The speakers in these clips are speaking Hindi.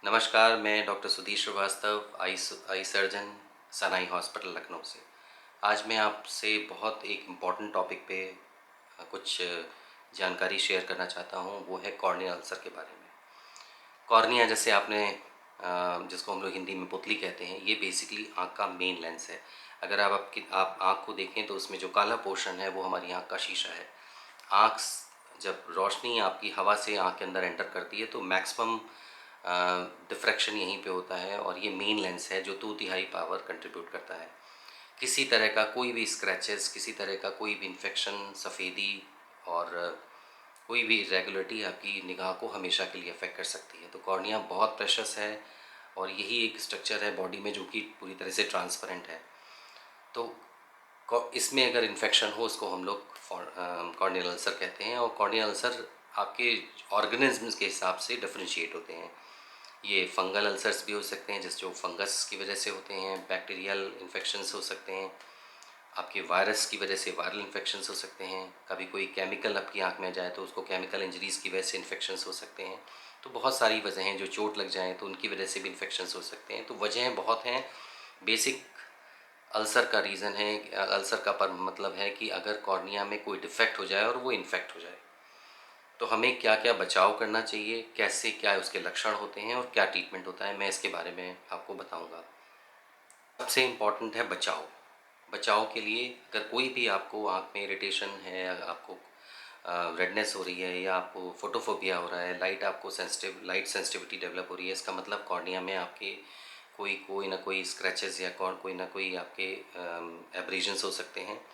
नमस्कार, मैं doctor Sudhir Srivastava, eye surgeon, Sanai hospital Lucknow से। आज मैं आपसे बहुत एक इम्पॉर्टेंट टॉपिक पे कुछ जानकारी शेयर करना चाहता हूँ, वो है कॉर्नियल अल्सर के बारे में। कॉर्निया जैसे आपने जिसको हम लोग हिंदी में पुतली कहते हैं, ये बेसिकली आँख का मेन लेंस है। अगर आप आँख को देखें तो उसमें जो काला पोर्शन है वो हमारी आँख का शीशा है। आँख जब रोशनी आपकी हवा से आँख के अंदर एंटर करती है तो मैक्सिमम डिफ्रैक्शन यहीं पे होता है और ये मेन लेंस है जो 2/3 पावर कंट्रीब्यूट करता है। किसी तरह का कोई भी स्क्रैचेस, किसी तरह का कोई भी इन्फेक्शन, सफ़ेदी और कोई भी इरेगुलरिटी आपकी निगाह को हमेशा के लिए अफेक्ट कर सकती है। तो कॉर्निया बहुत प्रेशस है और यही एक स्ट्रक्चर है बॉडी में जो कि पूरी तरह से ट्रांसपेरेंट है। तो इसमें अगर इन्फेक्शन हो उसको हम लोग कॉर्नियल अल्सर कहते हैं और कॉर्नियल अल्सर आपके ऑर्गेनिज्म्स के हिसाब से डिफरेंशिएट होते हैं। ये फंगल अल्सर्स भी हो सकते हैं जिस जो फंगस की वजह से होते हैं, बैक्टीरियल इन्फेक्शंस हो सकते हैं, आपके वायरस की वजह से वायरल इन्फेक्शंस हो सकते हैं, कभी कोई केमिकल आपकी आँख में जाए तो उसको केमिकल इंजरीज़ की वजह से इन्फेक्शंस हो सकते हैं। तो बहुत सारी वजह हैं, जो चोट लग जाए तो उनकी वजह से भी इन्फेक्शंस हो सकते हैं। तो वजहें बहुत हैं। बेसिक अल्सर का रीज़न है, अल्सर का पर मतलब है कि अगर कॉर्निया में कोई डिफेक्ट हो जाए और वो इन्फेक्ट हो जाए तो हमें क्या क्या बचाव करना चाहिए, कैसे क्या उसके लक्षण होते हैं और क्या ट्रीटमेंट होता है, मैं इसके बारे में आपको बताऊंगा। सबसे इम्पॉर्टेंट है बचाव। बचाव के लिए अगर कोई भी आपको आँख में इरिटेशन है, अगर आपको रेडनेस हो रही है या आपको फोटोफोबिया हो रहा है, लाइट सेंसिटिविटी डेवलप हो रही है, इसका मतलब कॉर्निया में आपके कोई कोई ना कोई स्क्रैचेस या कोई ना कोई आपके एब्रेजन्स हो सकते हैं।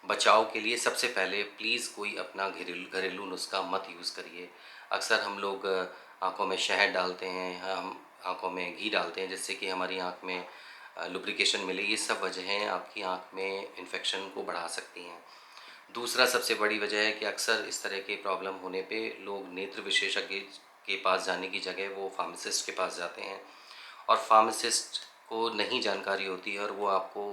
बचाव के लिए सबसे पहले प्लीज़ कोई अपना घरेलू नुस्खा मत यूज़ करिए। अक्सर हम लोग आँखों में शहद डालते हैं, हम आँखों में घी डालते हैं जिससे कि हमारी आँख में लुब्रिकेशन मिले। ये सब वजहें आपकी आँख में इन्फेक्शन को बढ़ा सकती हैं। दूसरा सबसे बड़ी वजह है कि अक्सर इस तरह के प्रॉब्लम होने पे लोग नेत्र विशेषज्ञ के पास जाने की जगह वो फार्मासिस्ट के पास जाते हैं और फार्मासिस्ट को नहीं जानकारी होती है और वो आपको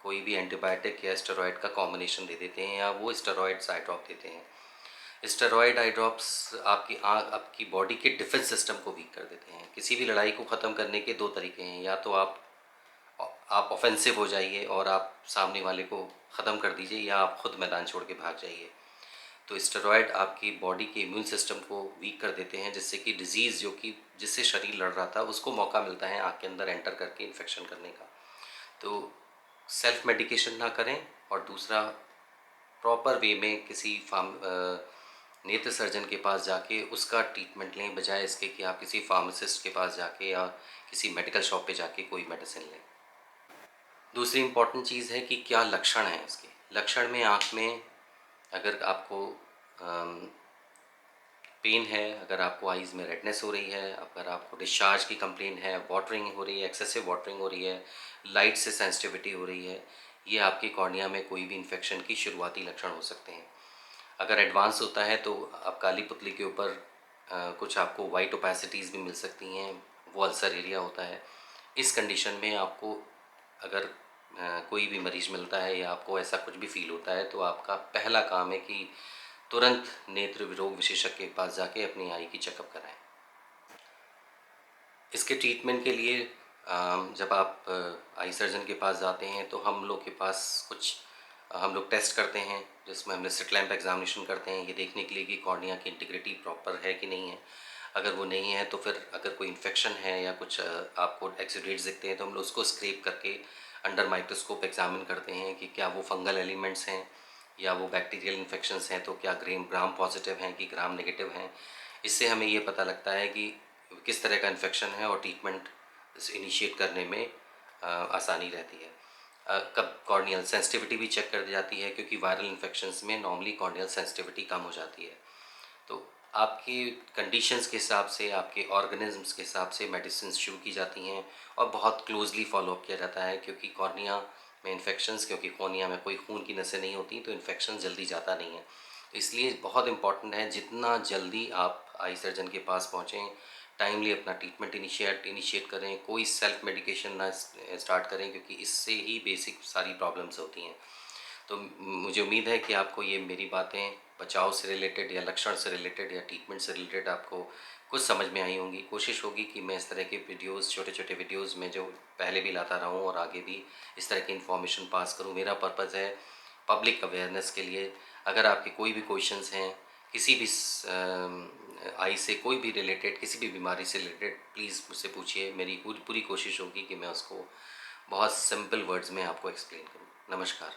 कोई भी एंटीबायोटिक या स्टेरॉयड का कॉम्बिनेशन दे देते हैं या वो स्टेरॉयड्स आई ड्रॉप देते हैं। स्टेरॉयड आई ड्रॉप्स आपकी बॉडी के डिफेंस सिस्टम को वीक कर देते हैं। किसी भी लड़ाई को ख़त्म करने के दो तरीके हैं, या तो आप ऑफेंसिव हो जाइए और आप सामने वाले को ख़त्म कर दीजिए, या आप खुद मैदान छोड़ के भाग जाइए। तो स्टेरॉयड आपकी बॉडी के इम्यून सिस्टम को वीक कर देते हैं जिससे कि डिजीज़ जो कि जिससे शरीर लड़ रहा था उसको मौका मिलता है आँख के अंदर एंटर करके इन्फेक्शन करने का। तो सेल्फ मेडिकेशन ना करें और दूसरा प्रॉपर वे में किसी नेत्र सर्जन के पास जाके उसका ट्रीटमेंट लें, बजाय इसके कि आप किसी फार्मासिस्ट के पास जाके या किसी मेडिकल शॉप पे जाके कोई मेडिसिन लें। दूसरी इम्पॉर्टेंट चीज़ है कि क्या लक्षण हैं इसके। लक्षण में आँख में अगर आपको पेन है, अगर आपको आइज़ में रेडनेस हो रही है, अगर आपको डिस्चार्ज की कंप्लेन है, वाटरिंग हो रही है, एक्सेसिव वाटरिंग हो रही है, लाइट से सेंसिटिविटी हो रही है, ये आपकी कॉर्निया में कोई भी इन्फेक्शन की शुरुआती लक्षण हो सकते हैं। अगर एडवांस होता है तो आप काली पुतली के ऊपर कुछ आपको वाइट ओपेसिटीज़ भी मिल सकती हैं, वो अल्सर एरिया होता है। इस कंडीशन में आपको अगर कोई भी मरीज़ मिलता है या आपको ऐसा कुछ भी फ़ील होता है तो आपका पहला काम है कि तुरंत नेत्र रोग विशेषज्ञ के पास जाके अपनी आई की चेकअप कराएं। इसके ट्रीटमेंट के लिए जब आप आई सर्जन के पास जाते हैं तो हम लोग के पास कुछ हम लोग टेस्ट करते हैं जिसमें हम स्लिट लैम्प एग्जामिनेशन करते हैं, ये देखने के लिए कि कॉर्निया की इंटीग्रिटी प्रॉपर है कि नहीं है। अगर वो नहीं है तो फिर अगर कोई इन्फेक्शन है या कुछ आपको एक्सुडेट्स दिखते हैं तो हम लोग उसको स्क्रेप करके अंडर माइक्रोस्कोप एग्जामिन करते हैं कि क्या वो फंगल एलिमेंट्स हैं या वो बैक्टीरियल इन्फेक्शंस हैं, तो क्या ग्राम पॉजिटिव हैं कि ग्राम नेगेटिव हैं। इससे हमें ये पता लगता है कि किस तरह का इन्फेक्शन है और ट्रीटमेंट इनिशिएट करने में आसानी रहती है। कब कॉर्नियल सेंसिटिविटी भी चेक कर दी जाती है क्योंकि वायरल इन्फेक्शंस में नॉर्मली कॉर्नियल सेंसिटिविटी कम हो जाती है। तो आपकी कंडीशंस के हिसाब से, आपके ऑर्गेनिजम्स के हिसाब से मेडिसिन शुरू की जाती हैं और बहुत क्लोजली फॉलोअप किया जाता है क्योंकि कॉर्निया में इन्फेक्शंस, क्योंकि कॉर्निया में कोई खून की नसें नहीं होती तो इन्फेक्शन जल्दी जाता नहीं है। इसलिए बहुत इंपॉर्टेंट है जितना जल्दी आप आई सर्जन के पास पहुँचें, टाइमली अपना ट्रीटमेंट इनिशिएट करें, कोई सेल्फ मेडिकेशन ना स्टार्ट करें क्योंकि इससे ही बेसिक सारी प्रॉब्लम्स होती हैं। तो मुझे उम्मीद है कि आपको ये मेरी बातें बचाव से रिलेटेड या लक्षण से रिलेटेड या ट्रीटमेंट से रिलेटेड आपको कुछ समझ में आई होंगी। कोशिश होगी कि मैं इस तरह के वीडियोस, छोटे छोटे वीडियोस में जो पहले भी लाता रहा हूँ और आगे भी इस तरह की इन्फॉर्मेशन पास करूँ। मेरा पर्पज़ है पब्लिक अवेयरनेस के लिए। अगर आपके कोई भी क्वेश्चंस हैं किसी भी आई से कोई भी रिलेटेड, किसी भी बीमारी से रिलेटेड, प्लीज़ मुझसे पूछिए। मेरी पूरी पूरी कोशिश होगी कि मैं उसको बहुत सिंपल वर्ड्स में आपको एक्सप्लेन करूँ। नमस्कार।